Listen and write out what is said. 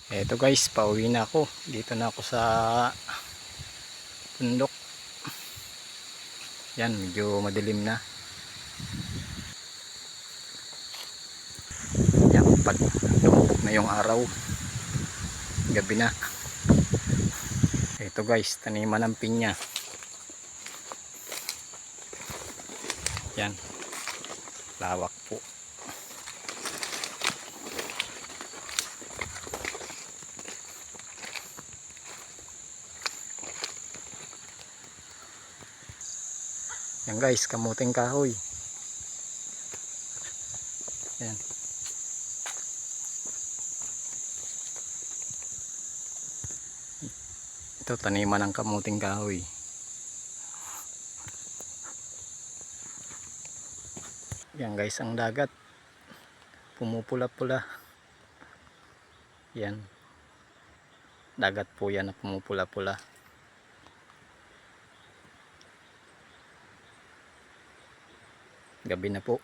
Eto guys, pauwi na ako. Dito na ako sa bundok. Yan, medyo madilim na. Yan, pag lumubog na yung araw, gabi na. Eto guys, taniman ng pinya. Yan, lawak po. Yan guys, kamuting kahoy. Yan. Ito, taniman ng kamuting kahoy. Yan guys, ang dagat. Pumupula-pula. Yan. Dagat po yan na pumupula-pula. Gabi na po.